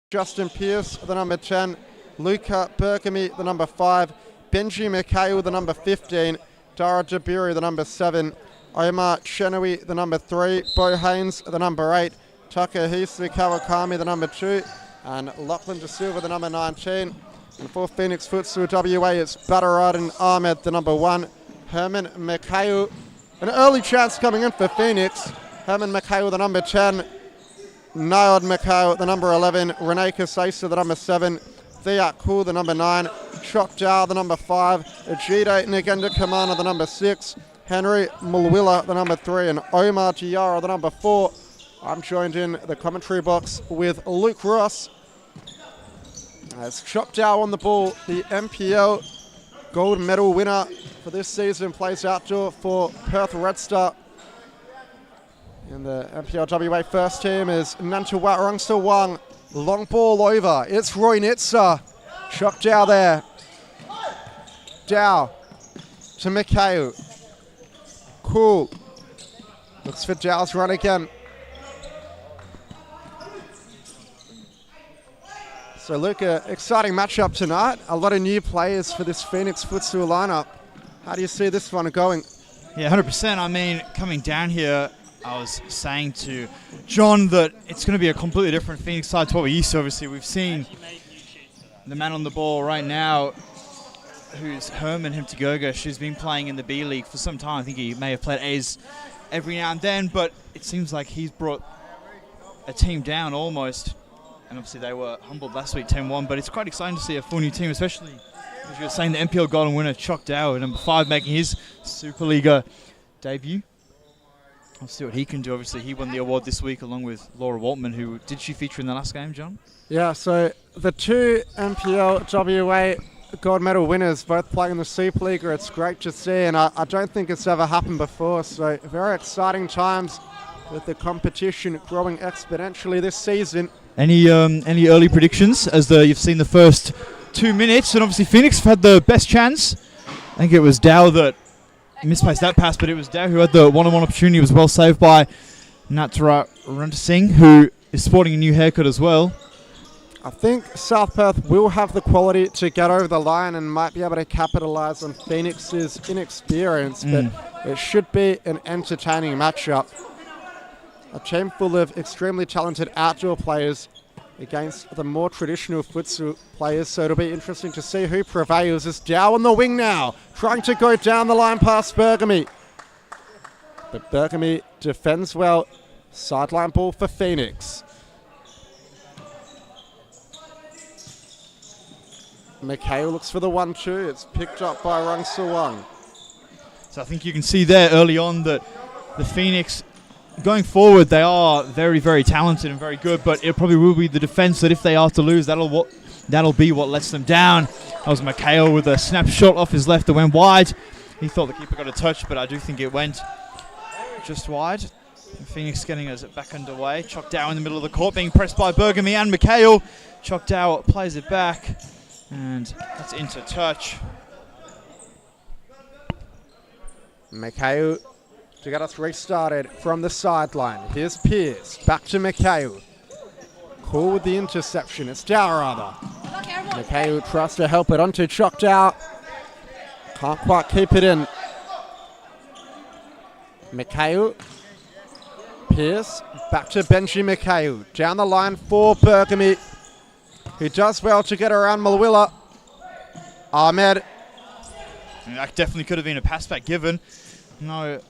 Justin Pearce, the number 10, Luca Berkamy, the number 5, Benji Mikhail, the number 15, Dara Jabiri, the number 7, Omar Chenoui, the number 3, Bo Haynes, the number 8, Takahisa Kawakami, the number 2, and Lachlan De Silva, the number 19. And for Phoenix Futsal WA, it's Badaradin Ahmed, the number 1, Herman Mikhail. An early chance coming in for Phoenix. Herman Mikhail, the number 10, Niod Mikhail, the number 11, Renee Kasaisa, the number 7, Thea Kul, the number 9, Chok Dao, the number 5, Ajide Nagenda Kamana, the number 6, Henry Mulwilla, the number 3, and Omar Giara, the number 4. I'm joined in the commentary box with Luke Ross. As Chok Dao on the ball, the MPL gold medal winner for this season, plays outdoor for Perth Red Star. And the MPL WA first team is Nantawat Rungsa Wang. Long ball over. It's Roy Nitzer. Chok Dao there. Dao to Mikhail. Cool. Looks for Dao's run again. So Luke, exciting matchup tonight. A lot of new players for this Phoenix Futsal lineup. How do you see this one going? Yeah, 100%. I mean, coming down here, I was saying to John that it's going to be a completely different Phoenix side to what we're used to. Obviously, we've seen the man on the ball right now, who's Herman Himtagoga. She's been playing in the B League for some time. I think he may have played A's every now and then, but it seems like he's brought a team down almost. And obviously they were humbled last week, 10-1, but it's quite exciting to see a full new team, especially, as you were saying, the MPL Golden winner, Chok Dao, number 5, making his Supa-Liga debut. I'll see what he can do. Obviously, he won the award this week along with Laura Waltman, did she feature in the last game, John? Yeah, so the 2 MPL WA gold medal winners both playing in the Supa-Liga. It's great to see, and I don't think it's ever happened before, so very exciting times with the competition growing exponentially this season. Any early predictions as you've seen the first 2 minutes? And obviously Phoenix have had the best chance. I think it was Dao that misplaced that pass, but it was Dao who had the one-on-one opportunity. It was well saved by Natara Runta Singh, who is sporting a new haircut as well. I think South Perth will have the quality to get over the line and might be able to capitalise on Phoenix's inexperience, but it should be an entertaining matchup. A team full of extremely talented outdoor players against the more traditional futsal players, so it'll be interesting to see who prevails. It's Dao on the wing now, trying to go down the line past Bergamy. But Bergamy defends well. Sideline ball for Phoenix. Mikhail looks for the 1-2. It's picked up by Rungsa Wang. So I think you can see there early on that the Phoenix, going forward, they are very, very talented and very good, but it probably will be the defense that if they are to lose, that'll be what lets them down. That was Mikhail with a snapshot off his left that went wide. He thought the keeper got a touch, but I do think it went just wide. Phoenix getting us back underway. Chok Dao in the middle of the court, being pressed by Bergamy and Mikhail. Chok Dao plays it back, and that's into touch. Mikhail to get us restarted from the sideline. Here's Pearce, back to Mikhail. Cool with the interception. It's Dao rather. Mikhail tries to help it onto Chok Dao. Can't quite keep it in. Mikhail. Pearce, back to Benji Mikhail. Down the line for Bergamy, who does well to get around Mulwilla. Ahmed. And that definitely could have been a pass back given. No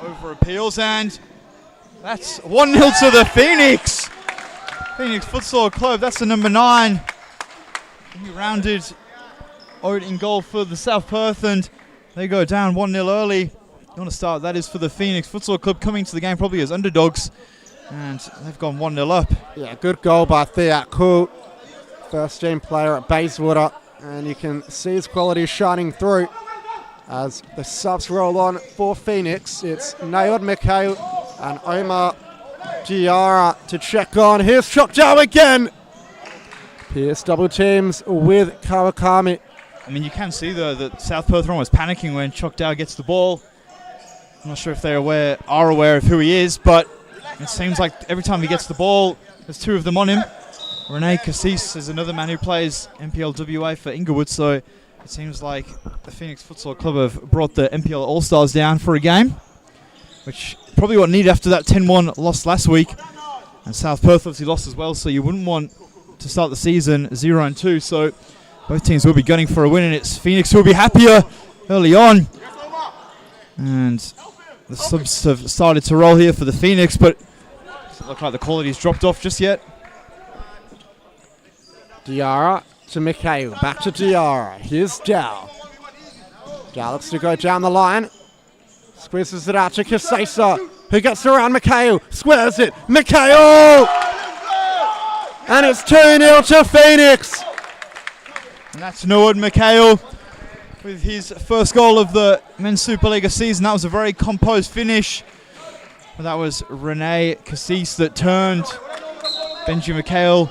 over appeals, and that's 1-0 to the Phoenix Futsal Club. That's the number 9. He rounded out in goal for the South Perth, and they go down 1-0 early. You want to start, that is for the Phoenix Futsal Club, coming to the game probably as underdogs, and they've gone 1-0 up. Yeah, good goal by Thea Kul, first team player at Bayswater, and you can see his quality shining through. As the subs roll on for Phoenix, it's Nayod Mikhail and Omar Giara to check on. Here's Chok Dao again. Pearce double teams with Kawakami. I mean, you can see though that South Perth was panicking when Chok Dao gets the ball. I'm not sure if they are aware of who he is, but it seems like every time he gets the ball, there's 2 of them on him. Renee Cassis is another man who plays MPL WA for Inglewood, so it seems like the Phoenix Futsal Club have brought the MPL All-Stars down for a game, which probably what needed after that 10-1 loss last week. And South Perth obviously lost as well, so you wouldn't want to start the season 0-2, so both teams will be gunning for a win, and it's Phoenix who will be happier early on. And the subs have started to roll here for the Phoenix, but it doesn't look like the quality's dropped off just yet. Diarra to Mikhail, back to Diarra. Here's Dow. Dow looks to go down the line. Squeezes it out to Kasesa, who gets around Mikhail, squares it, Mikhail! And it's 2-0 to Phoenix. And that's Noah Mikhail with his first goal of the Men's Supa-Liga season. That was a very composed finish. But that was Renee Cassis that turned Benji Mikhail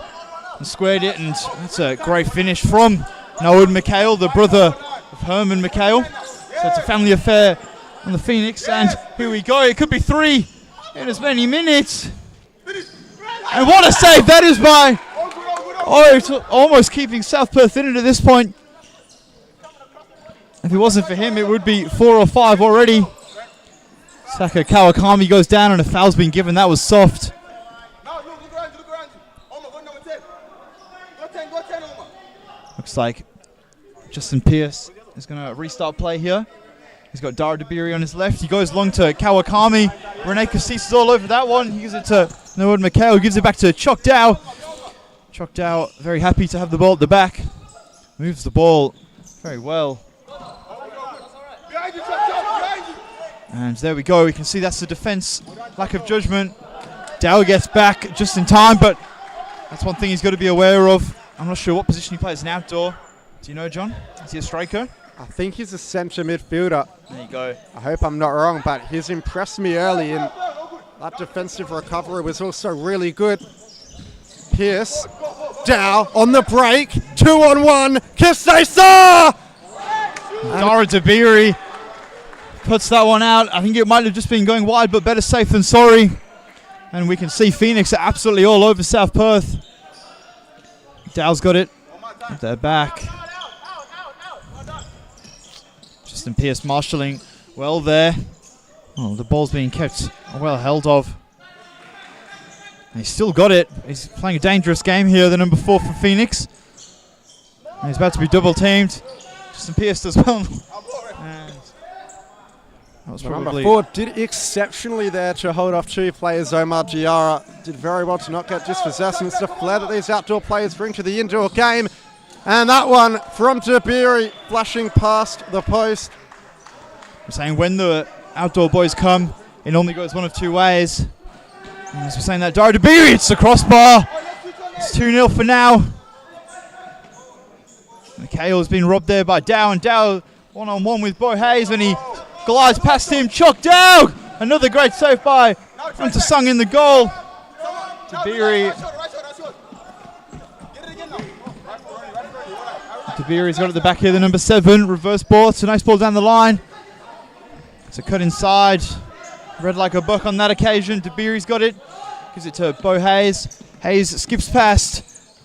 and squared it, and that's a great finish from Noah Mikhail, the brother of Herman Mikhail. So it's a family affair on the Phoenix, and here we go. It could be 3 in as many minutes. And what a save that is by... Oh, it's almost keeping South Perth in it at this point. If it wasn't for him, it would be 4 or 5 already. Saka Kawakami goes down and a foul's been given. That was soft. Looks like Justin Pierce is going to restart play here. He's got Dara Dabiri on his left. He goes long to Kawakami. Renee Cassis is all over that one. He gives it to Noah Mikhail, who gives it back to Chok Dow. Chok Dow very happy to have the ball at the back. Moves the ball very well. And there we go. We can see that's the defense. Lack of judgment. Dow gets back just in time, but that's one thing he's got to be aware of. I'm not sure what position he plays, an outdoor. Do you know, John? Is he a striker? I think he's a centre midfielder. There you go. I hope I'm not wrong, but he's impressed me early, and that defensive recovery was also really good. Pierce, Dow on the break, 2-on-1, Kisesa! Dara Dabiri puts that one out. I think it might have just been going wide, but better safe than sorry. And we can see Phoenix are absolutely all over South Perth. Dow's got it at their back. Justin Pierce marshalling well there. Oh, the ball's being kept well held of. And he's still got it. He's playing a dangerous game here, the number 4 for Phoenix. And he's about to be double teamed. Justin Pierce as well. And that was Number 4 did exceptionally there to hold off 2 players. Omar Diarra did very well to not get dispossessed, and it's the flair that these outdoor players bring to the indoor game. And that one from Dabiri, flashing past the post. I'm saying when the outdoor boys come, it normally goes one of 2 ways. And as we're saying that, Dara Dabiri, it's the crossbar. It's 2-0 for now. Mikhail's been robbed there by Dow, and Dow one-on-one with Bo Hayes when he glides past him. Chok Dow! Another great save by Hunter Sung in the goal. Dabiri's got it at the back here, the number 7. Reverse ball. It's a nice ball down the line. It's a cut inside. Read like a buck on that occasion. Dabiri's got it. Gives it to Bo Hayes. Hayes skips past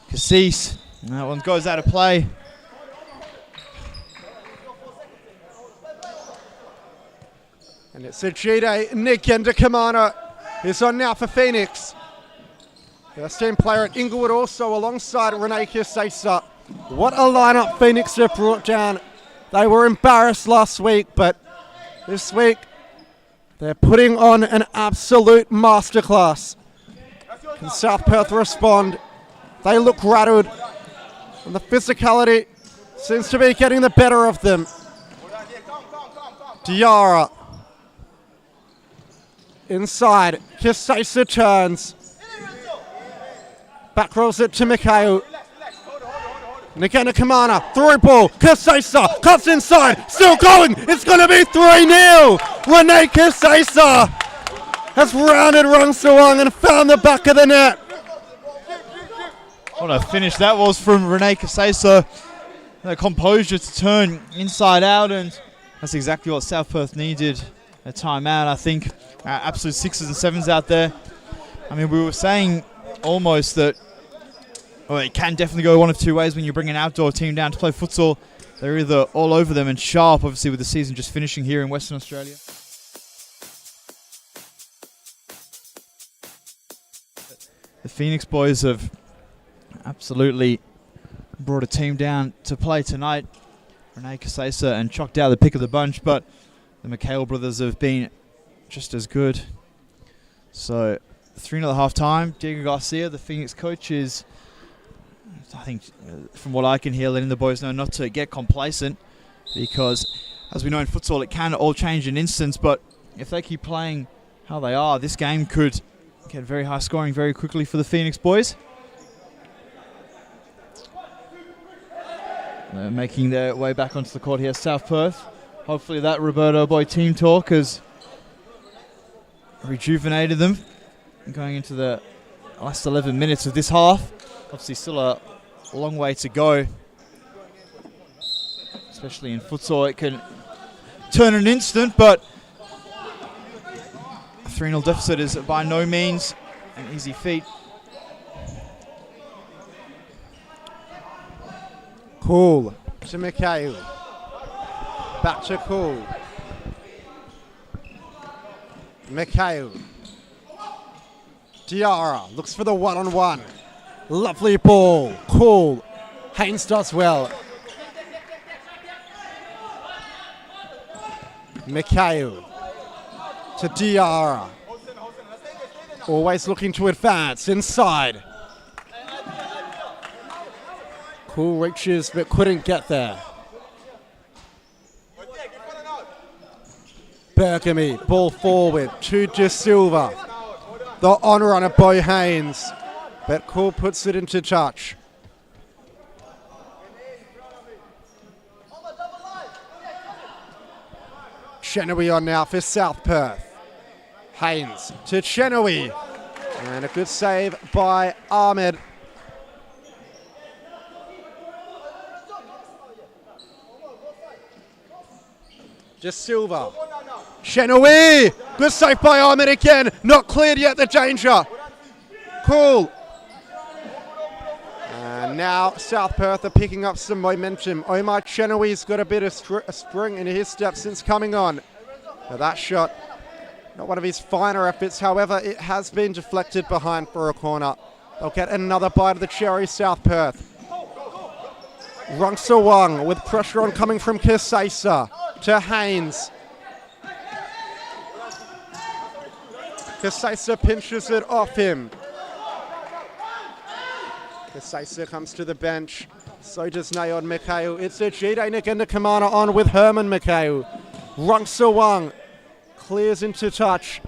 Cassis. And that one goes out of play. And it's a G-Day, Nikenda Kamana, who's on now for Phoenix. First team player at Inglewood also alongside Renee Kisesa. What a lineup Phoenix have brought down. They were embarrassed last week, but this week they're putting on an absolute masterclass. Can South Perth respond? They look rattled, and the physicality seems to be getting the better of them. Diarra. Inside, Kisesa turns. Back rolls it to Mikhail. Nikena Kamana, through ball, Kisesa, cuts inside, still going, it's going to be 3-0. Renee Kisesa has rounded Rung Sawang and found the back of the net. What a finish that was from Renee Kisesa. The composure to turn inside out, and that's exactly what South Perth needed. A timeout, I think. Absolute 6s and 7s out there. I mean, we were saying almost that Well, it can definitely go one of two ways when you bring an outdoor team down to play futsal. They're either all over them and sharp, obviously with the season just finishing here in Western Australia. The Phoenix boys have absolutely brought a team down to play tonight. Renee Casesa and Choc Dow the pick of the bunch, but the McHale brothers have been just as good. So 3-0 at half time. Diego Garcia, the Phoenix coach, is, I think, from what I can hear, letting the boys know not to get complacent, because as we know in futsal, it can all change in instance, but if they keep playing how they are, this game could get very high scoring very quickly for the Phoenix boys. They're making their way back onto the court here, South Perth. Hopefully that Roberto Boy team talk has rejuvenated them going into the last 11 minutes of this half. Obviously still a long way to go, especially in futsal. It can turn in an instant, but a 3-0 deficit is by no means an easy feat. Cool to Mikhail. Back to Cool. Mikhail. Diarra looks for the one-on-one. Lovely ball. Cool. Haynes does well. Mikhail to Diarra. Always looking to advance inside. Cool reaches but couldn't get there. Bergamy, ball forward to De Silva. The on-runner, Bo Haynes. But Cool puts it into touch. Chenoweth on now for South Perth. Haynes to Chenoweth. And a good save by Ahmed. De Silva. Chenoweth! Good save by Ahmed again. Not cleared yet, the danger. Cool. And now South Perth are picking up some momentum. Omar Chenoweth's got a bit of spring in his step since coming on. But that shot, not one of his finer efforts. However, it has been deflected behind for a corner. They'll get another bite of the cherry, South Perth. Rungsa Wang with pressure on coming from Kasesa to Haynes. Kasesa pinches it off him. Kasesa comes to the bench. So does Nayon Mikhail. It's a Jide Nagenda Kamana on with Herman Mikhail. Rungsa Wang clears into touch.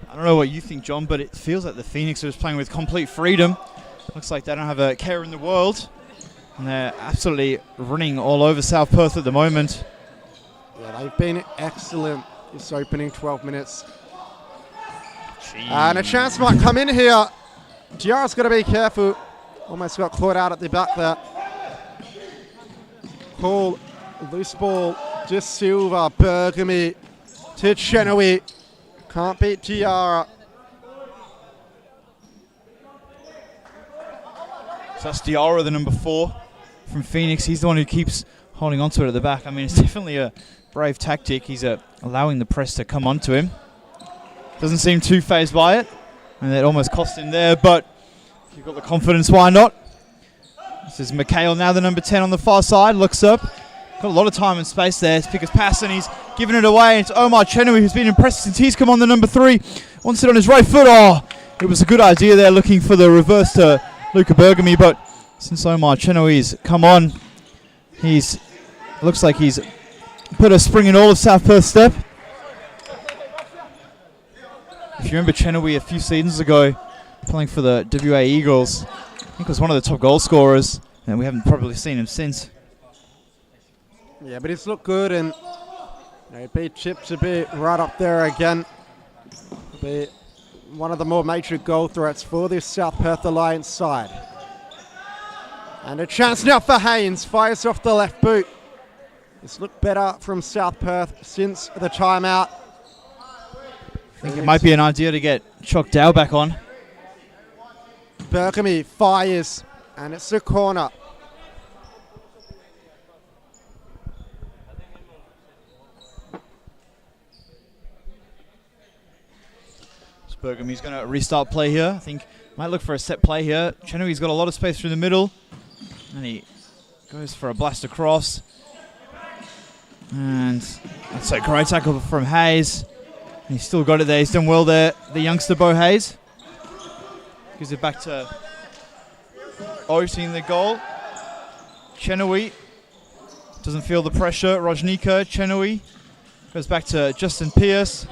I don't know what you think, John, but it feels like the Phoenix are just playing with complete freedom. Looks like they don't have a care in the world. And they're absolutely running all over South Perth at the moment. Yeah, they've been excellent this opening 12 minutes. And a chance might come in here. Diarra's got to be careful. Almost got caught out at the back there. Cool. Loose ball. De Silva. Bergamy to Chenoweth. Can't beat Diarra. So that's Diarra, the number 4 from Phoenix. He's the one who keeps holding onto it at the back. I mean, it's definitely a brave tactic. He's allowing the press to come onto him. Doesn't seem too phased by it. And that almost cost him there, but if you've got the confidence, why not? This is Mikhail now, the number 10 on the far side. Looks up. Got a lot of time and space there to pick his pass, and he's giving it away. It's Omar Chenoweth, who's been impressive since he's come on, the number 3. Wants it on his right foot. Oh, it was a good idea there, looking for the reverse to Luca Bergamy, but since Omar Chenoweth's come on, looks like he's put a spring in all of South Perth's step. If you remember Chenoweth a few seasons ago, playing for the WA Eagles, I think was one of the top goal scorers, and we haven't probably seen him since. Yeah, but he's looked good, and he'd be tipped to be right up there again. Be one of the more major goal threats for this South Perth Alliance side. And a chance now for Haynes. Fires off the left boot. It's looked better from South Perth since the timeout. I think it might be an idea to get Choc Dow back on. Bergamy fires. And it's a corner. Bergamy's going to restart play here. I think might look for a set play here. Chenoweth's got a lot of space through the middle. And he goes for a blast across. And that's a great tackle from Hayes. And he's still got it there. He's done well there. The youngster, Bo Hayes. Gives it back to Oti in the goal. Chenoweth doesn't feel the pressure. Rojnica, Chenoweth. Goes back to Justin Pearce.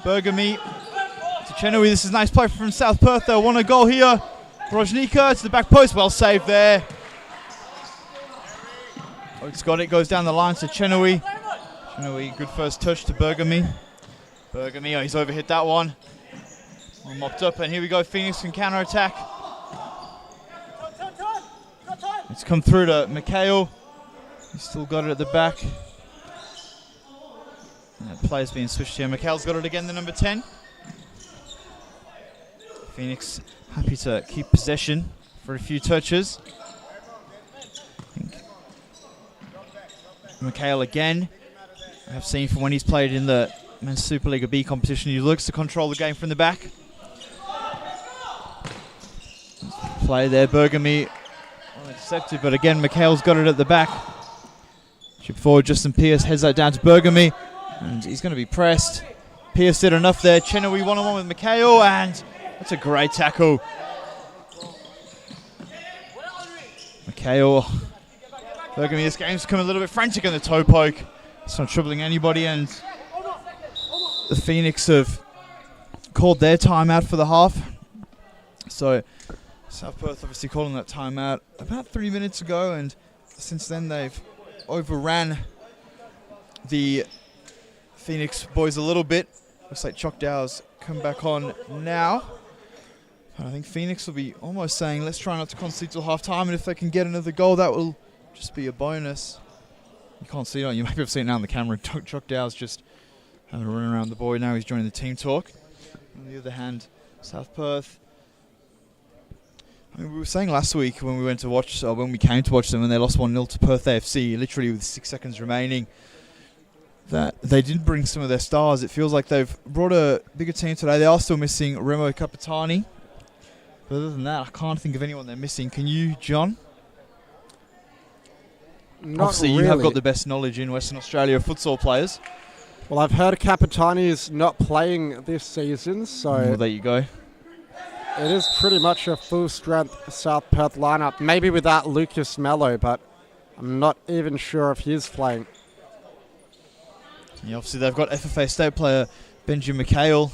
Bergamy to Chenoweth. This is a nice play from South Perth. They'll want a goal here. Rojnica to the back post. Well saved there. Oak's got it. Goes down the line to Chenoweth. Chenoweth, good first touch to Bergamy. Bergamy, he's overhit that one. All mopped up, and here we go. Phoenix can counter attack. It's come through to Mikhail. He's still got it at the back. And that play's being switched here. Mikhail's got it again, the number 10. Phoenix happy to keep possession for a few touches. Mikhail again. I've seen from when he's played in the Men's Supa-Liga B competition, he looks to control the game from the back. Play there, Bergamy intercepted, but again, Mikhail's got it at the back. Chip forward, Justin Pearce heads that down to Bergamy, and he's going to be pressed. Pearce did enough there. Chenoweth one-on-one with Mikhail, and that's a great tackle. Mikhail. Bergamy, this game's become a little bit frantic on the toe poke. It's not troubling anybody, and the Phoenix have called their timeout for the half. So South Perth obviously calling that timeout about 3 minutes ago, and since then they've overran the Phoenix boys a little bit. Looks like Choctow's come back on now. And I think Phoenix will be almost saying, let's try not to concede till half time, and if they can get another goal, that will just be a bonus. You can't see it, you might have seen it now on the camera. Choctow's just having a run around the boy. Now he's joining the team talk. On the other hand, South Perth. I mean, we were saying last week when we went to watch, when we came to watch them, and they lost 1-0 to Perth AFC, literally with 6 seconds remaining, that they did bring some of their stars. It feels like they've brought a bigger team today. They are still missing Remo Capitani. But other than that, I can't think of anyone they're missing. Can you, John? Not Obviously, really. you have got the best knowledge in Western Australia of futsal players. Well, I've heard Capitani is not playing this season, so Well, there you go. it is pretty much a full-strength South Perth lineup. Maybe without Lucas Mello, but I'm not even sure if he's playing. Yeah, obviously, they've got FFA state player Benji Mikhail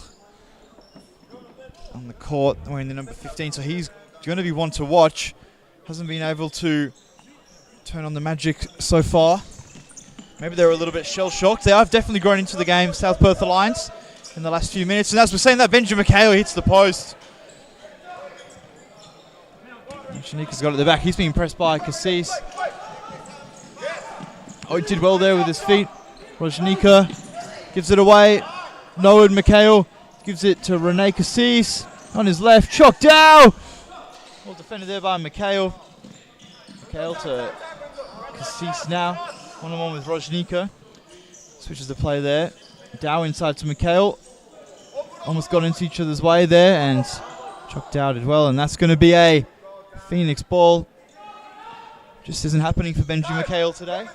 on the court wearing the number 15, so he's going to be one to watch. Hasn't been able to turn on the magic so far. Maybe they're a little bit shell-shocked. They have definitely grown into the game, South Perth Alliance, in the last few minutes. And as we're saying that, Benji Mikhail hits the post. Shanika's got it at the back. He's being pressed by Cassis. Oh, he did well there with his feet. Rojnica gives it away. Noah Mikhail gives it to Rene Cassis. On his left, chocked down. Well defended there by Mikhail. Mikhail to Cassis now. One-on-one with Rojnica. Switches the play there. Dow inside to Mikhail. Almost got into each other's way there, and chocked out as well. And that's going to be a Phoenix ball. Just isn't happening for Benji Mikhail today.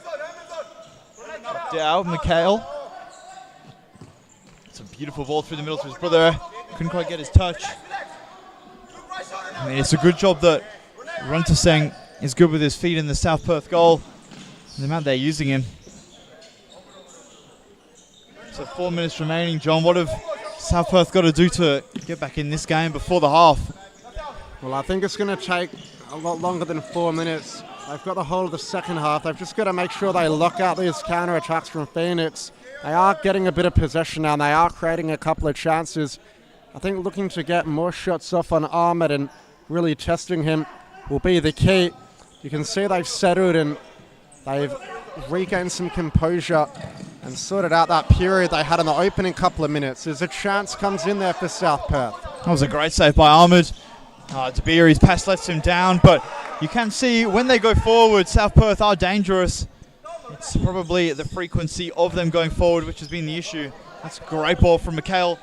Dow, Mikhail. It's a beautiful ball through the middle to his brother. Couldn't quite get his touch. I mean, it's a good job that Runtaseng is good with his feet in the South Perth goal. The amount they're using him. So 4 minutes remaining, John. What have South Perth got to do to get back in this game before the half? Well, I think it's going to take a lot longer than 4 minutes. They've got the whole of the second half. They've just got to make sure they lock out these counter-attacks from Phoenix. They are getting a bit of possession now, and they are creating a couple of chances. I think looking to get more shots off on Ahmed and really testing him will be the key. You can see they've settled and they've regained some composure and sorted out that period they had in the opening couple of minutes. There's a chance comes in there for South Perth. That was a great save by Ahmed. Dabiri's pass lets him down, but you can see when they go forward, South Perth are dangerous. It's probably the frequency of them going forward which has been the issue. That's a great ball from McHale.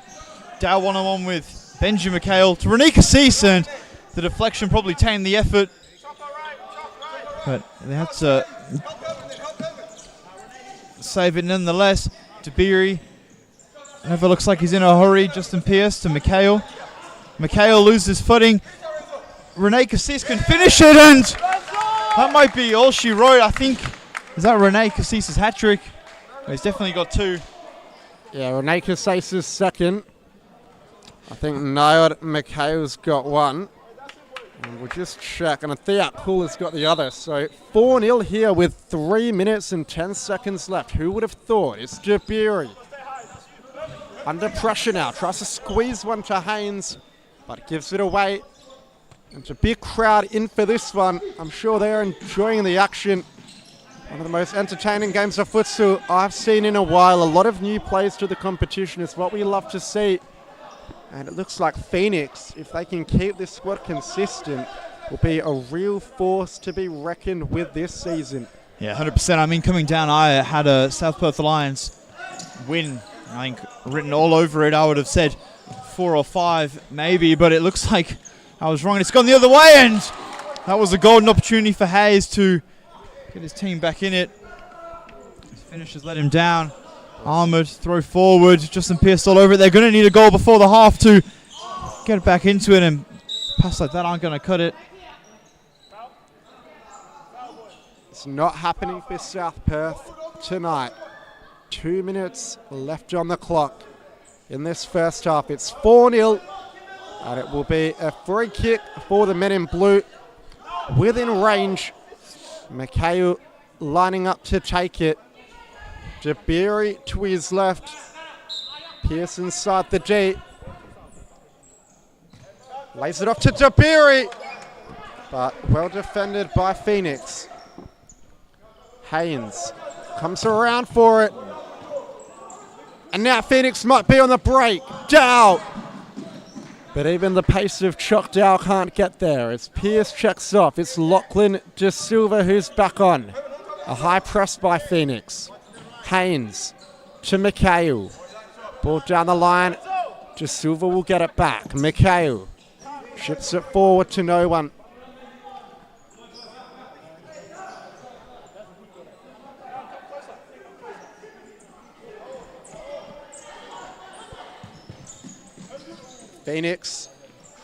Dow one-on-one with Benji McHale to René Cassis, and the deflection probably tamed the effort. But they had to save it nonetheless. Dabiri never looks like he's in a hurry. Justin Pierce to McHale. McHale loses footing. René Cassis can finish it, and that might be all she wrote. I think, is that René Cassis' hat-trick? He's definitely got two. Yeah, René Cassis' second. I think Niall McHale's got one. And we'll just check. And Thea Poole has got the other. So 4-0 here with 3 minutes and 10 seconds left. Who would have thought? It's Dabiri. Under pressure now. Tries to squeeze one to Haynes, but gives it away. And it's a big crowd in for this one. I'm sure they're enjoying the action. One of the most entertaining games of futsal I've seen in a while. A lot of new players to the competition is what we love to see. And it looks like Phoenix, if they can keep this squad consistent, will be a real force to be reckoned with this season. Yeah, 100%. I mean, coming down, I had a South Perth Alliance win. I think written all over it. I would have said 4 or 5 maybe, but it looks like I was wrong. It's gone the other way, and that was a golden opportunity for Hayes to get his team back in it. His finishers let him down. Ahmed throw forward. Justin Pierce all over it. They're going to need a goal before the half to get it back into it, and pass like that aren't going to cut it. It's not happening for South Perth tonight. 2 minutes left on the clock in this first half. It's 4-0, and it will be a free kick for the men in blue. Within range, McHale lining up to take it. Dabiri to his left. Pierce inside the D. Lays it off to Dabiri, but well defended by Phoenix. Haynes comes around for it. And now Phoenix might be on the break. Dow! But even the pace of Chock Dow can't get there as Pierce checks off. It's Lachlan De Silva who's back on. A high press by Phoenix. Haynes to McHale. Ball down the line. De Silva will get it back. McHale ships it forward to no one. Phoenix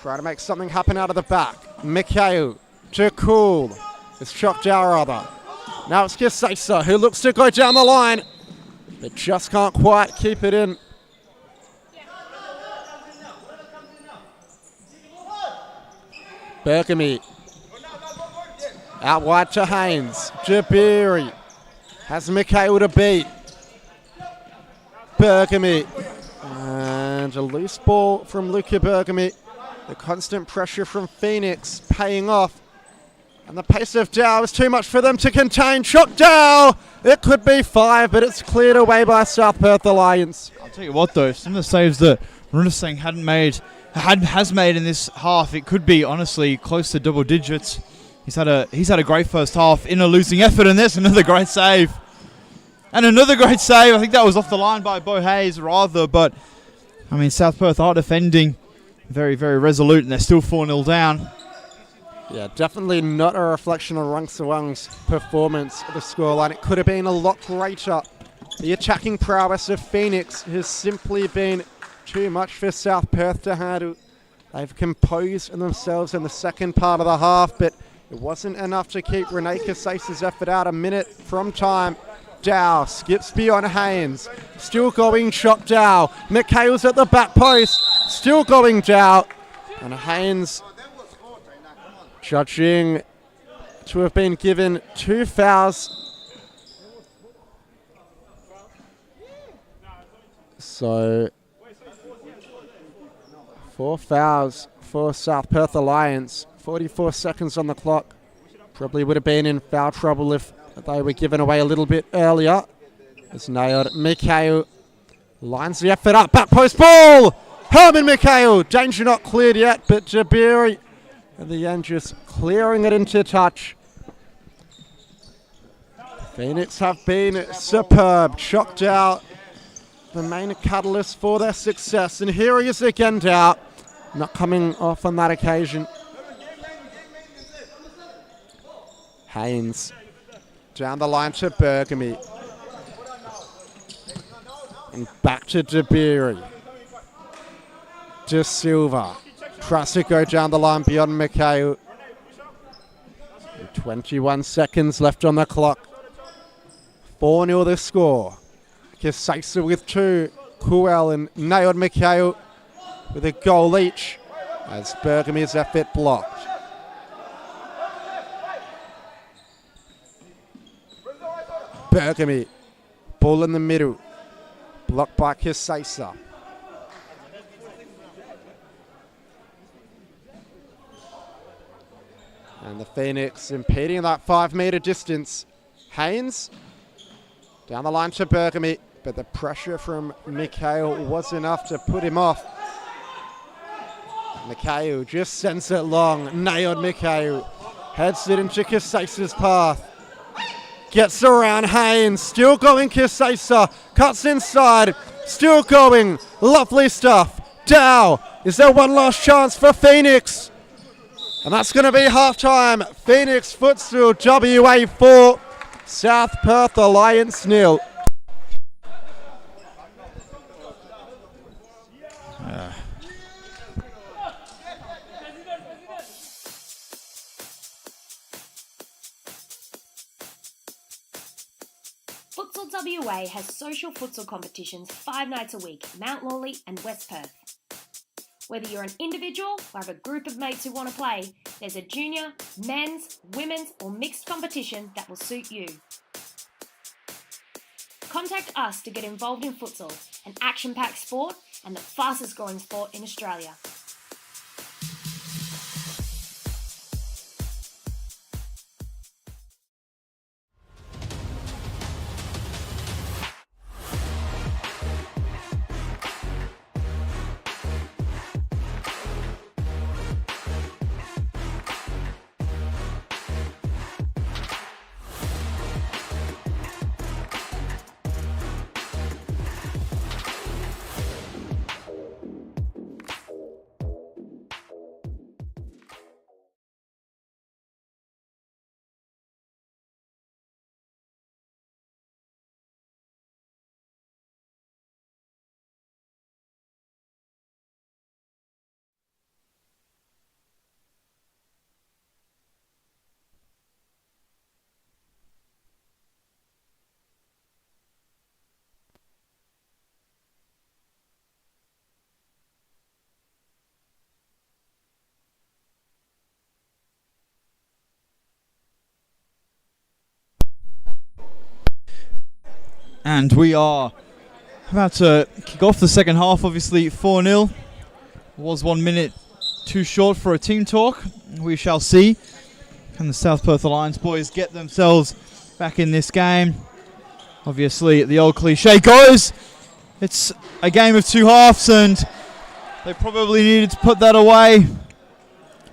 trying to make something happen out of the back. McHale to Cool. It's Chock Dow rather. Now it's Kisesa who looks to go down the line, but just can't quite keep it in. Bergamy. Out wide to Haynes. Dabiri has McHale to beat. Bergamy. And a loose ball from Luca Bergamy. The constant pressure from Phoenix paying off. And the pace of Dow is too much for them to contain. Chock Dow! It could be 5, but it's cleared away by South Perth Alliance. I'll tell you what though, some of the saves that Runasing has made in this half, it could be honestly close to double digits. He's had a great first half in a losing effort, and there's another great save. And another great save. I think that was off the line by Bo Hayes rather, but I mean South Perth are defending very, very resolute, and they're still 4-0 down. Yeah, definitely not a reflection of Rung Sawang's performance at the scoreline. It could have been a lot greater. The attacking prowess of Phoenix has simply been too much for South Perth to handle. They've composed themselves in the second part of the half, but it wasn't enough to keep René Cassis' effort out. A minute from time. Dow skips beyond Haynes. Still going Chock Dow. McHale's at the back post. Still going Dow. And Haynes judging to have been given 2 fouls. So 4 fouls for South Perth Alliance. 44 seconds on the clock. Probably would have been in foul trouble if they were given away a little bit earlier. It's nailed. McHale lines the effort up. Back post ball! Herman McHale. Danger not cleared yet, but Dabiri At the end, just clearing it into touch. Phoenix have been superb, chocked out the main catalyst for their success. And here he is again, Dow, not coming off on that occasion. Haynes down the line to Bergamy. And back to DeBeery. De Silva. Tries to go down the line beyond Mikhail. 21 seconds left on the clock. 4-0 the score. Kisaisa with 2. Kuel and Naod Mikhail with a goal each as Bergamy's effort blocked. Bergamy, ball in the middle, blocked by Kisaisa. And the Phoenix impeding that 5-metre distance. Haynes down the line to Bergamy, but the pressure from Mikhail was enough to put him off. Mikhail just sends it long. Nailed Mikhail. Heads it into Kisaisa's path. Gets around Haynes. Still going Kisaisa. Cuts inside. Still going. Lovely stuff. Dow. Is there one last chance for Phoenix? And that's going to be half-time. Phoenix Futsal WA 4. South Perth Alliance 0. Futsal WA has social futsal competitions 5 nights a week, Mount Lawley and West Perth. Whether you're an individual or have a group of mates who want to play, there's a junior, men's, women's or mixed competition that will suit you. Contact us to get involved in futsal, an action-packed sport and the fastest growing sport in Australia. And we are about to kick off the second half, obviously 4-0. Was 1 minute too short for a team talk. We shall see. Can the South Perth Alliance boys get themselves back in this game? Obviously, the old cliche goes, it's a game of two halves, and they probably needed to put that away.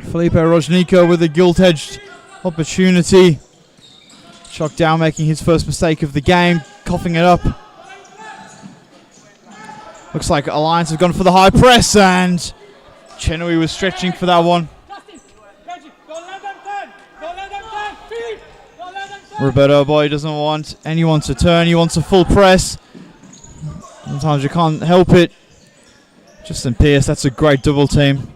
Felipe Rojnica with a gilt-edged opportunity. Shock Down making his first mistake of the game, coughing it up. Looks like Alliance have gone for the high press, and Chenui was stretching for that one. Roberto Boy doesn't want anyone to turn, he wants a full press. Sometimes you can't help it. Justin Pierce, that's a great double team.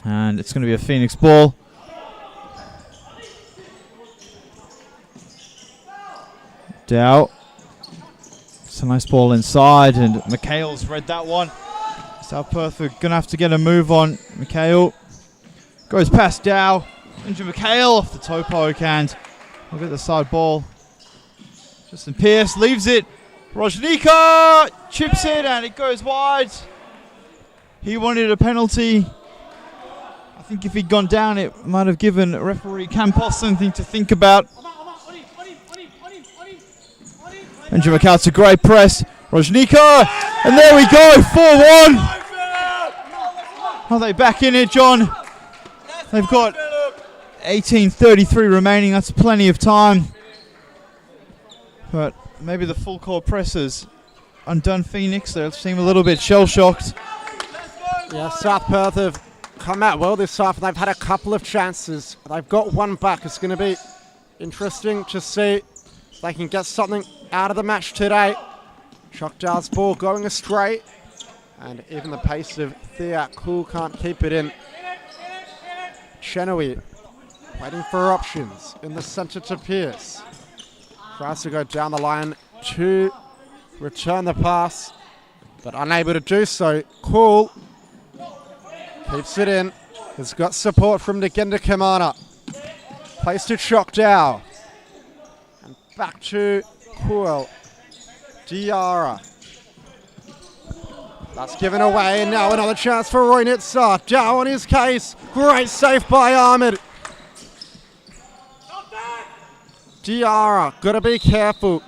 And it's going to be a Phoenix ball. Dow. It's a nice ball inside, and Mikhail's read that one. South Perth are going to have to get a move on. Mikhail goes past Dow. Into Mikhail off the toe poke, and look at the side ball. Justin Pierce leaves it. Rojnica chips it, and it goes wide. He wanted a penalty. I think if he'd gone down, it might have given referee Campos something to think about. Benjamin Coutts, a great press. Rojnica, and there we go, 4-1. Are they back in it, John? They've got 18:33 remaining. That's plenty of time. But maybe the full court press has undone Phoenix. They seem a little bit shell-shocked. Yeah, South Perth have come out well this half. They've had a couple of chances. They've got one back. It's going to be interesting to see if they can get something out of the match today. Choctaw's ball going astray. And even the pace of Thea Cool can't keep it in. Chenoweth waiting for options in the centre to Pierce. Tries to go down the line to return the pass, but unable to do so. Cool keeps it in. Has got support from Ngenda Kamana. Plays to Choctaw. And back to Cool. Diarra. That's given away, and now another chance for Roy Nitzer. Dow on his case. Great save by Ahmed. Diarra, gotta be careful.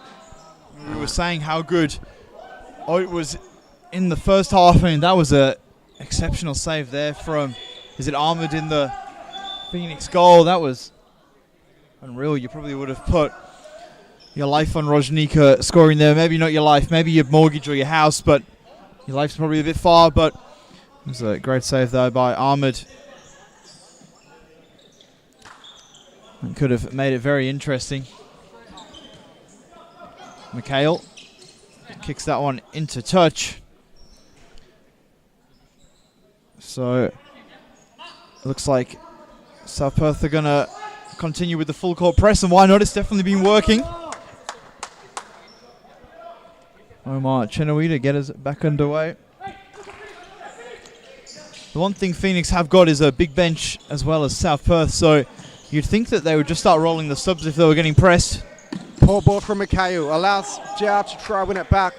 We were saying how good it was in the first half, and that was a exceptional save there from, is it Ahmed in the Phoenix goal? That was unreal. You probably would have put your life on Rojnika scoring there. Maybe not your life, maybe your mortgage or your house, but your life's probably a bit far. But it was a great save though by Ahmed. And could have made it very interesting. Mikhail kicks that one into touch. So it looks like South Perth are going to continue with the full court press, and why not? It's definitely been working. Omar Chenoweth to get us back underway. The one thing Phoenix have got is a big bench as well as South Perth, so you'd think that they would just start rolling the subs if they were getting pressed. Poor ball from Mikhail. Allows Jao to try win it back.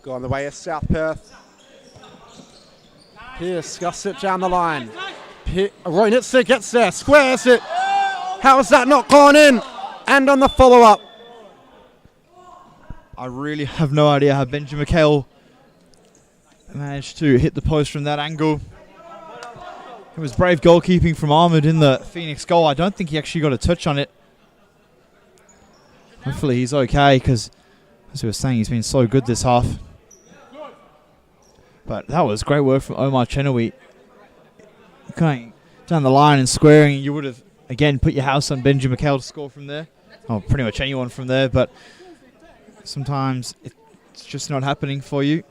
Go on the way of South Perth. Pierce scuffs it down the line. Roy Nitzer gets there, squares it. How has that not gone in? And on the follow-up. I really have no idea how Benjamin Mikhail managed to hit the post from that angle. It was brave goalkeeping from Ahmed in the Phoenix goal. I don't think he actually got a touch on it. Hopefully he's okay, because as we were saying, he's been so good this half. But that was great work from Omar Chenoweth. Going down the line and squaring, you would have, again, put your house on Benjamin Mikhail to score from there. Oh, pretty much anyone from there, but sometimes it's just not happening for you.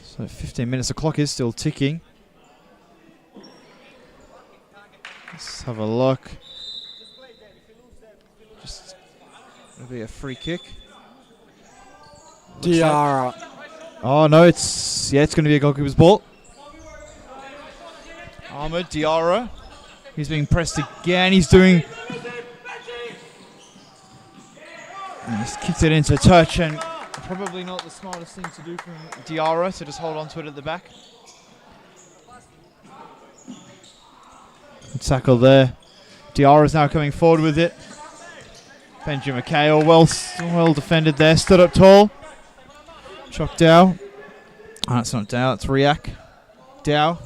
So 15 minutes, the clock is still ticking. Let's have a look. Just it'll be a free kick. Diarra. Oh no, it's going to be a goalkeeper's ball. Ahmed Diarra. He's being pressed again. He's doing. And he's kicked it into touch, and probably not the smartest thing to do from Diarra to just hold on to it at the back. Good tackle there. Diarra's now coming forward with it. Benjamin Mikhail, well defended there, stood up tall. Chock Dow. Oh, that's not Dow, it's Riak. Dow.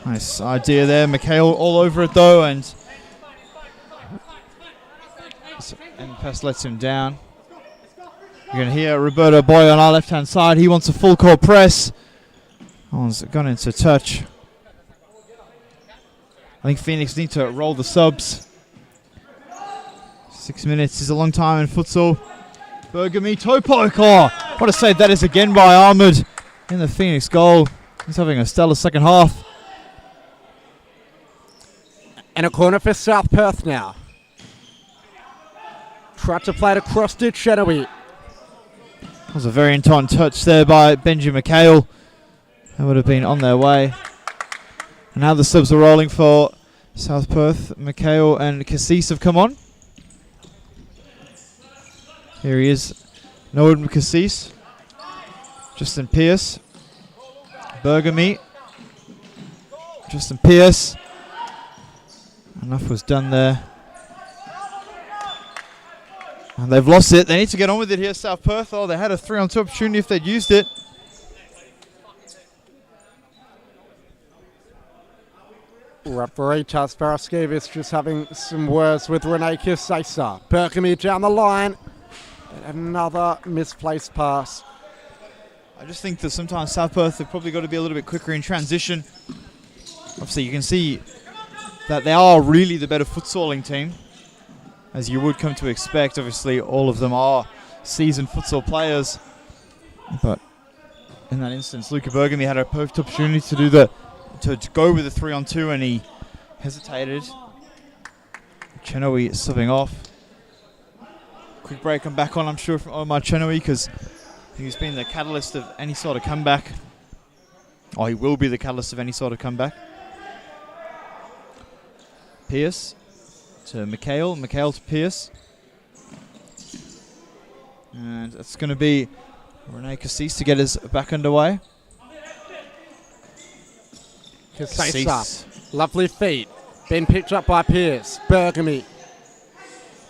Nice idea there. Mikhail all over it though, and Pass lets him down. You're going to hear Roberto Boy on our left-hand side. He wants a full court press. That one's gone into touch. I think Phoenix need to roll the subs. 6 minutes is a long time in futsal. Bergami Topok. Oh, what a save that is again by Ahmed in the Phoenix goal. He's having a stellar second half. And a corner for South Perth now. Tried to play it across to Chenoweth. That was a very intent touch there by Benji Mikhail. That would have been on their way. And now the subs are rolling for South Perth. Mikhail and Cassis have come on. Here he is. Noah Cassis. Justin Pierce. Bergami. Justin Pierce. Enough was done there. And they've lost it. They need to get on with it here, South Perth. Oh, they had a 3-on-2 opportunity if they'd used it. Referee Taz Paraskevich just having some words with Renee Kisesa. Berkamy down the line. And another misplaced pass. I just think that sometimes South Perth have probably got to be a little bit quicker in transition. Obviously, you can see that they are really the better futsaling team, as you would come to expect. Obviously, all of them are seasoned futsal players. But in that instance, Luca Bergamy had a perfect opportunity to do to go with the 3-on-2, and he hesitated. Chenoe subbing off. Quick break, I'm back on, I'm sure, from Omar Chenoe, because he's been the catalyst of any sort of comeback. Or he will be the catalyst of any sort of comeback. Pierce to McHale. McHale to Pierce. And it's going to be Renee Cassis to get us back underway. Cassis. Lovely feet. Been picked up by Pierce. Bergamy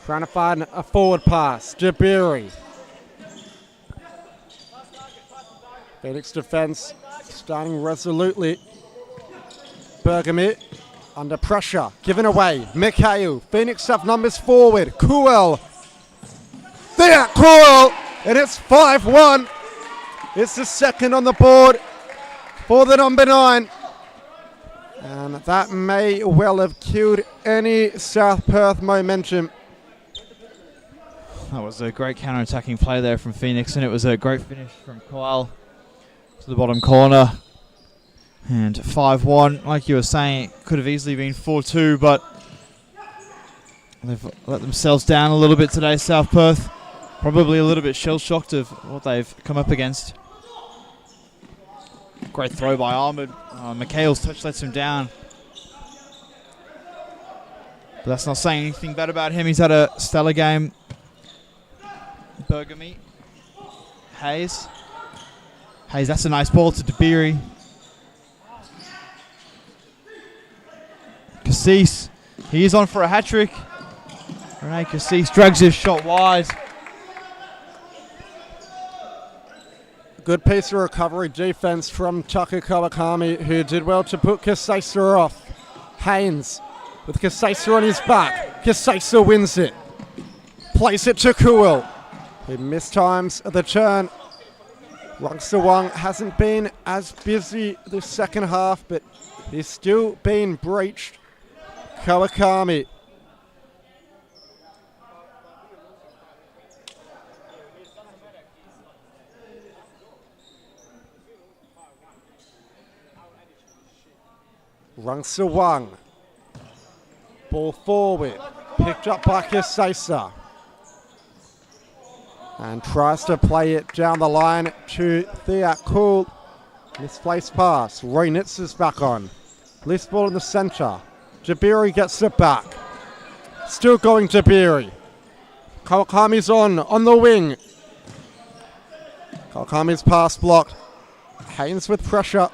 trying to find a forward pass. Jabiri. Phoenix defense starting resolutely. Bergamy under pressure. Given away. Mikhail. Phoenix have numbers forward. Kuel. There, Kuel. And it's 5-1. It's the second on the board for the number 9. And that may well have killed any South Perth momentum. That was a great counter-attacking play there from Phoenix, and it was a great finish from Kyle to the bottom corner. And 5-1, like you were saying, it could have easily been 4-2, but they've let themselves down a little bit today, South Perth. Probably a little bit shell-shocked of what they've come up against. Great throw by Ahmed. Mikhail's touch lets him down. But that's not saying anything bad about him. He's had a stellar game. Bergamy. Hayes. Hayes, that's a nice ball to Dabiri. Cassis. He is on for a hat-trick. Renee Cassis drags his shot wide. Good piece of recovery defense from Tucker Kawakami, who did well to put Kasesa off. Haynes with Kasesa on his back. Kasesa wins it. Plays it to Kuel. He mistimes the turn. Rungsawang hasn't been as busy this second half, but he's still been breached. Kawakami. Rungsawang. Ball forward. Picked up by Kasesa. And tries to play it down the line to Thea Cool. Misplaced pass. Roy Nitz is back on. Loose ball in the centre. Jabiri gets it back. Still going Jabiri. Kawakami's on the wing. Kawakami's pass blocked. Haynes with pressure.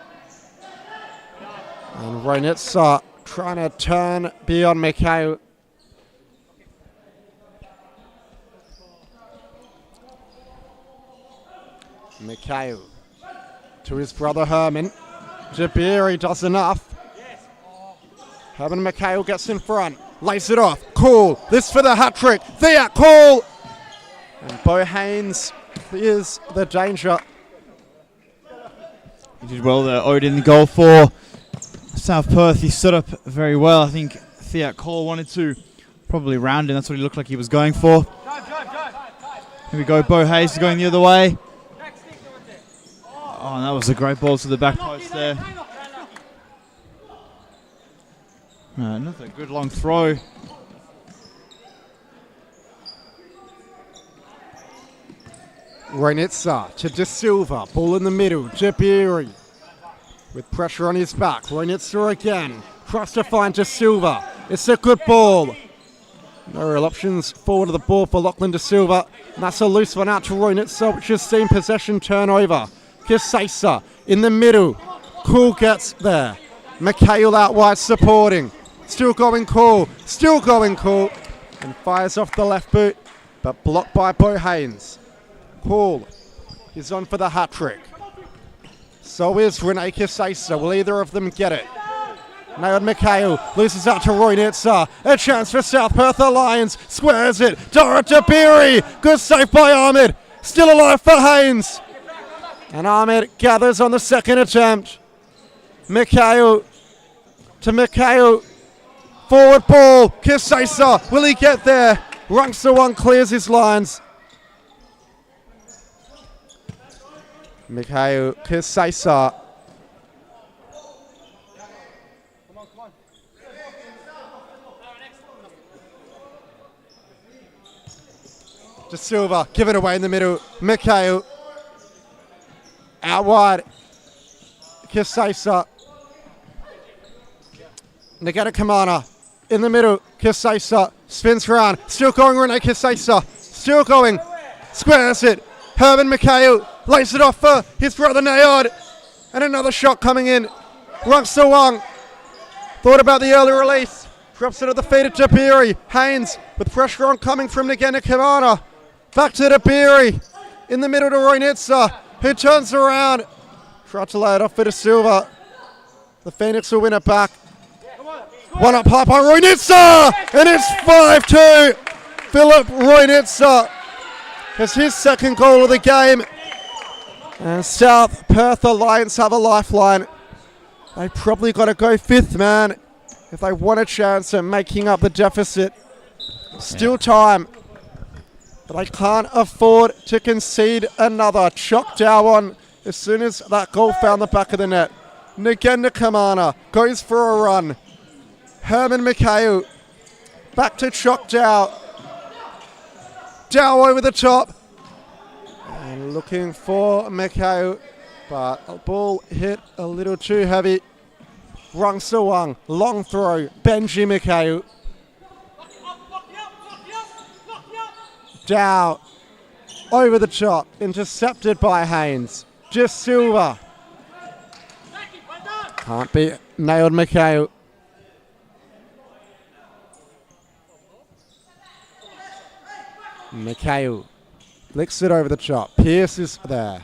And Roy Nitz trying to turn beyond Mikhail. Mikhail to his brother Herman. Jabiri does enough. Herman Mikhail gets in front. Lays it off. Cool. This for the hat-trick. There, cool. And Bo Haynes is the danger. He did well there. Owed in the goal for South Perth. He stood up very well. I think Thea Cole wanted to probably round him. That's what he looked like he was going for. Here we go. Bo Hayes going the other way. Oh, and that was a great ball to the back post there. Another good long throw. Roynitsa to De Silva. Ball in the middle. Jabiri with pressure on his back. Roynitsa again. Tries to find De Silva. It's a good ball. No real options forward of the ball for Lachlan De Silva. And that's a loose one out to Roynitsa, which has seen possession turn over. Kisesa in the middle. Cool gets there. Mikhail out wide supporting. Still going Cool. Still going Cool. And fires off the left boot, but blocked by Bo Haynes. Cool is on for the hat-trick. So is Renee Kisesa. Will either of them get it? Nailed Mikhail, loses out to Roy Nitzer. A chance for South Perth Lions, squares it. Dara Dabiri, good save by Ahmed. Still alive for Haynes. And Ahmed gathers on the second attempt. Mikhail to Mikhail. Forward ball, Kisesa, will he get there? Rungsawang clears his lines. Mikhail Kisesa. De Silva, give it away in the middle. Mikhail. Out wide. Kisesa. Nagata Kamana. In the middle. Kisesa. Spins around. Still going Rene Kisesa. Still going. Squares it. Herman Mikhail. Lays it off for his brother Nayod. And another shot coming in. Rungsawang. Thought about the early release. Drops it at the feet of Dabiri. Haynes with pressure on coming from Nagana Kamana. Back to Dabiri. In the middle to Roy Nitzer, who turns around. Tried to lay it off for De Silva. The Phoenix will win it back. One up high by Roy Nitzer. And it's 5-2. Philip Roy Nitzer has his second goal of the game. And South Perth Alliance have a lifeline. They probably got to go fifth man if they want a chance at making up the deficit. Still time. But they can't afford to concede another. Chok Dawon as soon as that goal found the back of the net. Nagenda Kamana goes for a run. Herman Mikhail back to Chok Dow. Dow over the top. And looking for Mikhail, but a ball hit a little too heavy. Rungsawang, long throw. Benji Mikhail. Dow over the top, intercepted by Haynes. De Silva. Can't be nailed Mikhail. Mikhail flicks it over the top. Pierce is there.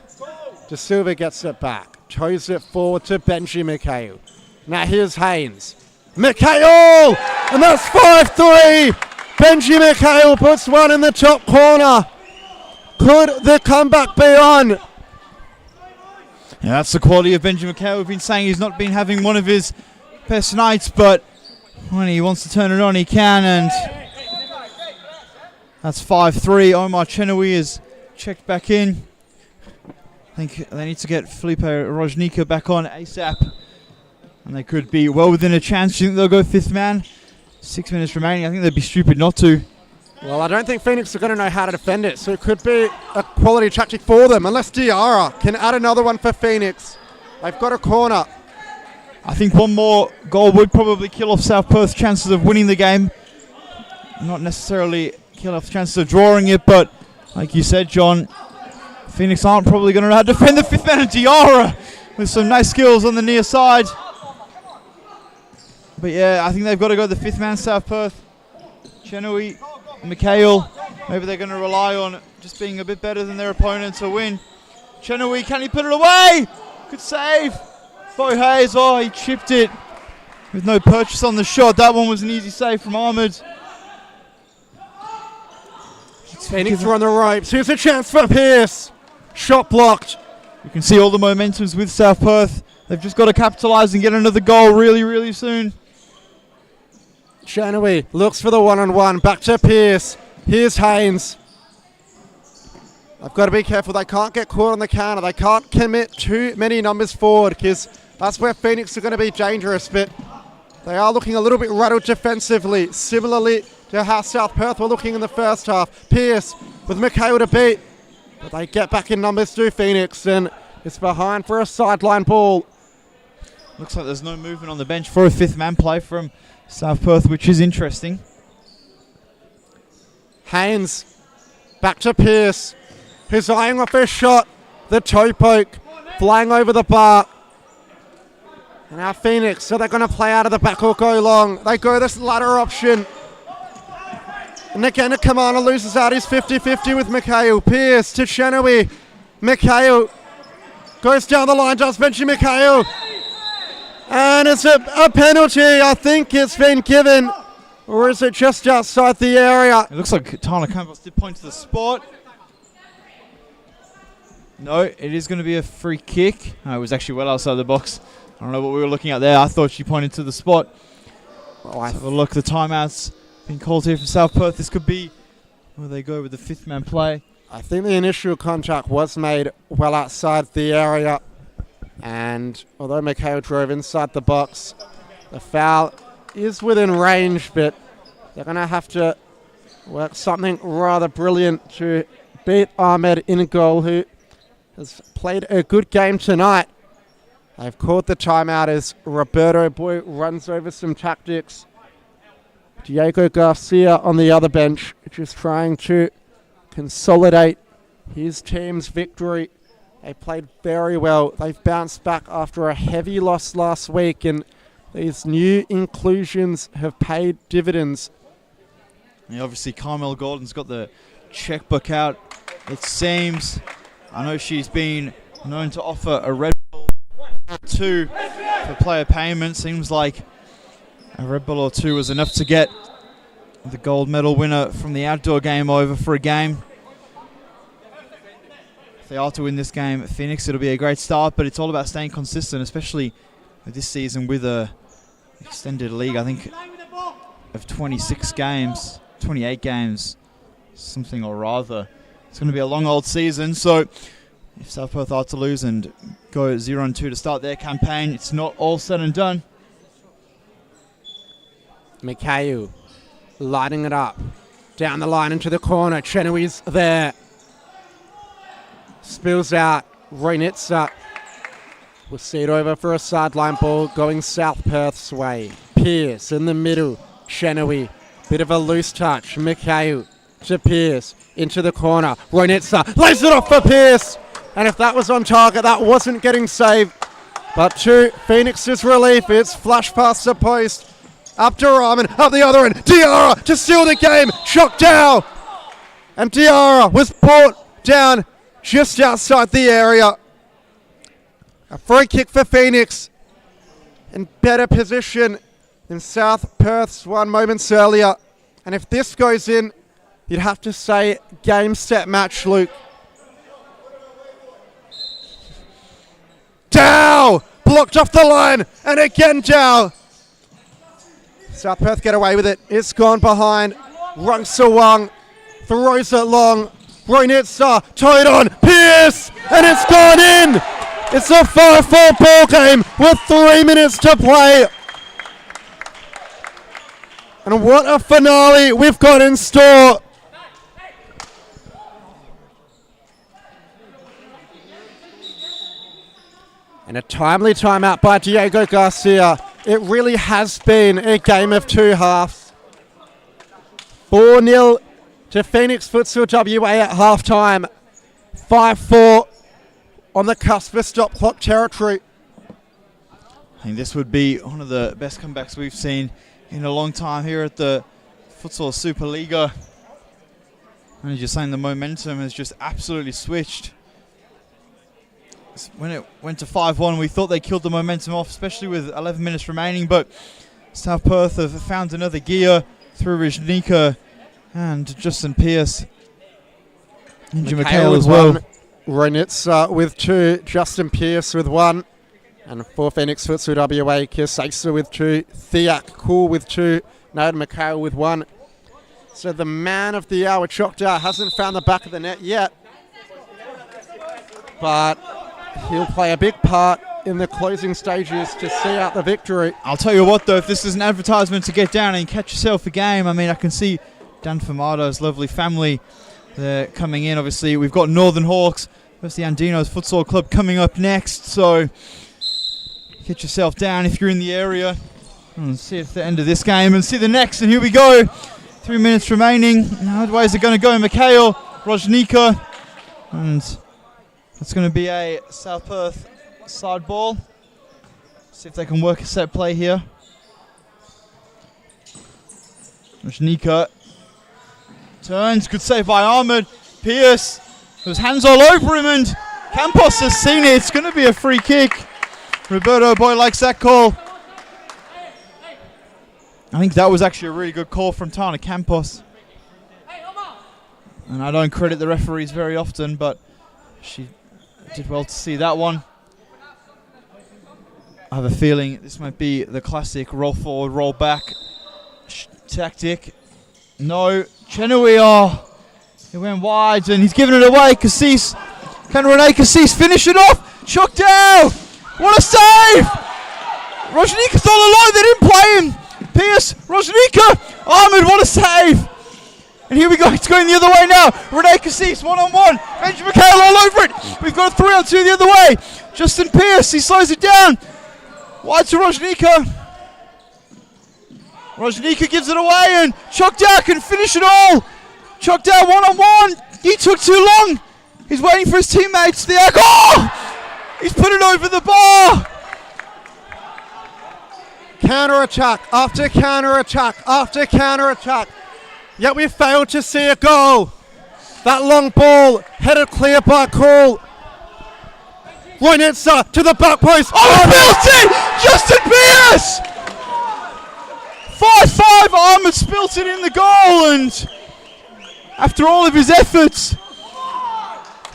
De Silva gets it back. Toes it forward to Benji Mikhail. Now here's Haynes. Mikhail! And that's 5-3! Benji Mikhail puts one in the top corner. Could the comeback be on? Yeah, that's the quality of Benji Mikhail. We've been saying he's not been having one of his best nights, but when he wants to turn it on, he can. And that's 5-3. Omar Chenawi is checked back in. I think they need to get Felipe Rojnica back on ASAP. And they could be well within a chance. Do you think they'll go fifth man? 6 minutes remaining. I think they'd be stupid not to. Well, I don't think Phoenix are going to know how to defend it, so it could be a quality tactic for them, unless Diarra can add another one for Phoenix. They've got a corner. I think one more goal would probably kill off South Perth's chances of winning the game. Not necessarily kill off chances of drawing it, but like you said, John, Phoenix aren't probably going to know how to defend the fifth man of Diarra with some nice skills on the near side. But yeah, I think they've got to go the fifth man, South Perth. Chenawi, Mikhail, maybe they're going to rely on just being a bit better than their opponent to win. Chenawi, can he put it away? Good save. Bo Hayes, oh, he chipped it with no purchase on the shot. That one was an easy save from Ahmed. Phoenix are on the ropes. Here's a chance for Pierce. Shot blocked. You can see all the momentums with South Perth. They've just got to capitalise and get another goal really, really soon. Chenawi looks for the one-on-one. Back to Pierce. Here's Haynes. They've got to be careful. They can't get caught on the counter. They can't commit too many numbers forward because that's where Phoenix are going to be dangerous. But they are looking a little bit rattled defensively, similarly to how South Perth were looking in the first half. Pierce with Mikhail to beat. But they get back in numbers to Phoenix, and it's behind for a sideline ball. Looks like there's no movement on the bench for a fifth man play from South Perth, which is interesting. Haynes back to Pierce, who's eyeing off his shot. The toe poke flying over the bar. And now Phoenix, so they're going to play out of the back or go long. They go this latter option. And again, Kamana loses out his 50-50 with Mikhail. Pierce to Chenawi. Mikhail goes down the line, does Benji Mikhail. And it's a penalty. I think it's been given. Or is it just outside the area? It looks like Tyler Campbell did point to the spot. No, it is going to be a free kick. It was actually well outside the box. I don't know what we were looking at there. I thought she pointed to the spot. Well, Let's have a look. The timeout's been called here from South Perth. This could be where they go with the fifth man play. I think the initial contact was made well outside the area. And although Mikhail drove inside the box, the foul is within range, but they're going to have to work something rather brilliant to beat Ahmed in goal, who has played a good game tonight. They've called the timeout as Roberto Boy runs over some tactics. Diego Garcia on the other bench, just trying to consolidate his team's victory. They played very well. They've bounced back after a heavy loss last week, and these new inclusions have paid dividends. And obviously, Carmel Gordon's got the checkbook out, it seems. I know she's been known to offer a Red Bull or two for player payment. Seems like a Red Bull or two was enough to get the gold medal winner from the outdoor game over for a game. If they are to win this game at Phoenix, it'll be a great start, but it's all about staying consistent, especially this season with a extended league, I think, of 26 games, 28 games, something or rather. It's going to be a long old season, so if South Perth are to lose and go 0-2 to start their campaign, it's not all said and done. Mikhail lighting it up. Down the line into the corner. Chenoweth's there. Spills out. Roynitsa will see it over for a sideline ball going South Perth's way. Pierce in the middle. Chenoweth. Bit of a loose touch. Mikhail to Pierce. Into the corner. Roynitsa lays it off for Pierce. And if that was on target, that wasn't getting saved. But to Phoenix's relief, it's flash past the post. Up to Rahman, up the other end. Diarra to seal the game. Shot down. And Diarra was brought down just outside the area. A free kick for Phoenix. In better position than South Perth's one moments earlier. And if this goes in, you'd have to say game, set, match, Luke. Dow! Blocked off the line. And again Dow. South Perth get away with it. It's gone behind. Rung Sawang throws it long. Roynitsa tied on. Pierce! And it's gone in! It's a 5-4 ball game with 3 minutes to play. And what a finale we've got in store. And a timely timeout by Diego Garcia. It really has been a game of two halves. 4-0 to Phoenix Futsal WA at halftime. 5-4 on the cusp of stop clock territory. I think this would be one of the best comebacks we've seen in a long time here at the Futsal Supa-Liga. And as you're saying, the momentum has just absolutely switched. When it went to 5-1, we thought they killed the momentum off, especially with 11 minutes remaining, but South Perth have found another gear through Rajnika and Justin Pierce. And Jim McHale as well. Roynitsa with 2, Justin Pierce with 1, and for Phoenix Futsal WA, Kirsasa with 2, Thiak Cool with 2, Naden McHale with 1. So the man of the hour, Chokdar, hasn't found the back of the net yet, but he'll play a big part in the closing stages to see out the victory. I'll tell you what, though, if this is an advertisement to get down and catch yourself a game, I mean, I can see Dan Famado's lovely family there coming in. Obviously, we've got Northern Hawks versus the Andinos Futsal Club coming up next, so get yourself down if you're in the area and see if the end of this game and see the next. And here we go, 3 minutes remaining. How ways are going to go? Mikhail, Rajnika, and it's going to be a South Perth side ball. See if they can work a set play here. Rajnika turns, good save by Ahmed. Pierce, there's hands all over him, and Campos has seen it. It's going to be a free kick. Roberto Boy likes that call. I think that was actually a really good call from Tana Campos. And I don't credit the referees very often, but she did well to see that one. I have a feeling this might be the classic roll forward, roll back tactic. No, Chenui, he went wide and he's giving it away. Cassis, can Rene Cassis finish it off? Chuck down! What a save! Rojnika's on the line, they didn't play him. Pierce, Rojnika, Ahmed, what a save! And here we go, it's going the other way now. Rene Cassis, one-on-one. Benjamin McHale all over it. We've got a 3-on-2 the other way. Justin Pierce, he slows it down. Wide to Rojnika. Rojnika gives it away and Chokdar can finish it all. Chokdar one-on-one. He took too long. He's waiting for his teammates. He's put it over the bar. Counter-attack after counter-attack after counter-attack. Yet we failed to see a goal. That long ball headed clear by Cool. Loinitsa to the back post. Spilt it! Justin Pierce! 5-5, Ahmed spilt it in the goal, and after all of his efforts,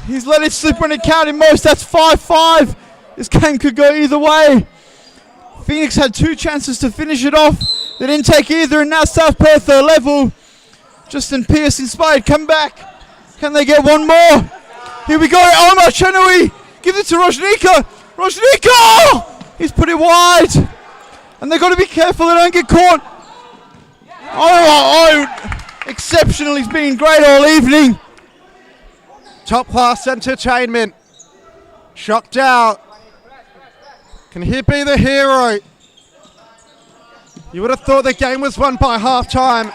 he's let it slip when it counted most. That's 5-5. This game could go either way. Phoenix had 2 chances to finish it off. They didn't take either, and now South Perth are level. Justin Pierce inspired comeback. Can they get one more? Here we go, Omar Chenui. Give it to Rojnika. Rojnika! He's put it wide. And they've got to be careful they don't get caught. Exceptional. He's been great all evening. Top class entertainment. Shocked out. Can he be the hero? You would have thought the game was won by halftime.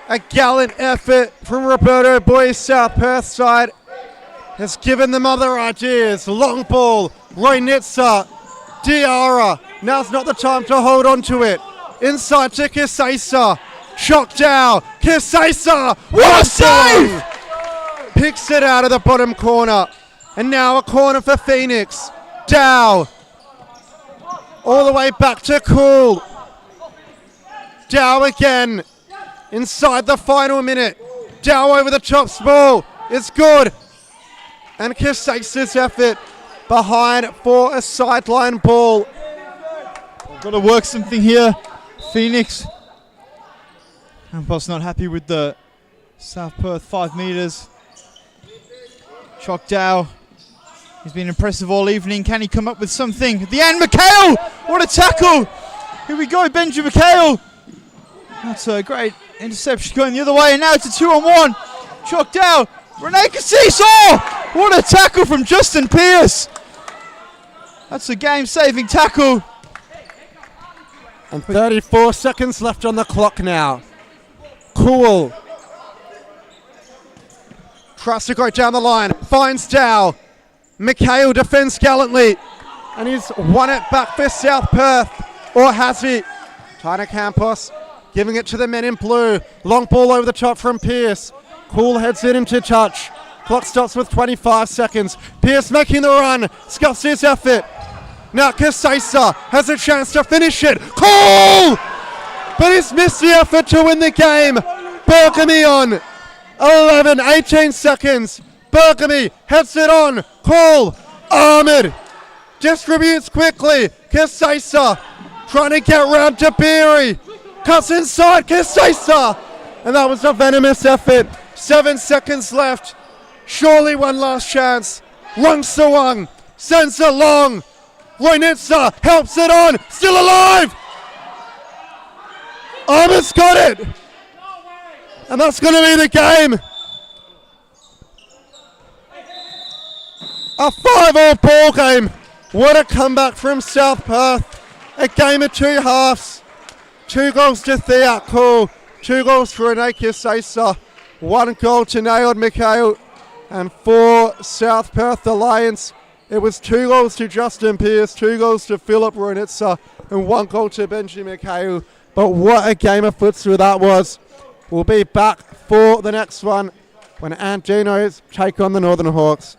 A gallant effort from Roberto Boy's South Perth side has given them other ideas. Long ball, Roynitsa, Diarra. Now's not the time to hold on to it. Inside to Kisaisa. Shock down. Kisaisa. What a save! Picks it out of the bottom corner. And now a corner for Phoenix. Dow. All the way back to Cool. Dow again. Inside the final minute. Dow over the top ball. It's good. And Kisaisa's effort behind for a sideline ball. Got to work something here. Phoenix. Campos not happy with the South Perth 5 metres. Chock Dow. He's been impressive all evening. Can he come up with something? At the end, McHale! What a tackle! Here we go, Benji McHale. That's a great interception going the other way, and now it's a 2-on-1. Chock Dow. Rene Cassis! Oh! What a tackle from Justin Pierce! That's a game-saving tackle. And 34 seconds left on the clock now. Cool. Tries to go down the line. Finds Dow. McHale defends gallantly. And he's won it back for South Perth. Or has he? Tana Campos giving it to the men in blue. Long ball over the top from Pierce. Cool heads it into touch. Clock stops with 25 seconds. Pierce making the run. Scuffs his effort. Now Kisaisa has a chance to finish it. Cool! But he's missed the effort to win the game. Bergamy on. 18 seconds. Bergamy heads it on. Cool. Ahmed distributes quickly. Kisaisa trying to get round to Beery. Cuts inside Kisaisa. And that was a venomous effort. 7 seconds left. Surely one last chance. Lung Sawang sends it long. Loinitsa helps it on. Still alive. Ahmed's got it. And that's going to be the game. A 5-all ball game. What a comeback from South Perth. A game of 2 halves. 2 goals to Thea Cool. 2 goals for Rene Kisaisa. 1 goal to Nailed McHale. And for South Perth, the Lions, it was 2 goals to Justin Pierce, 2 goals to Philip Roynitsa, and 1 goal to Benji McHale. But what a game of futsal that was. We'll be back for the next one when Andinos take on the Northern Hawks.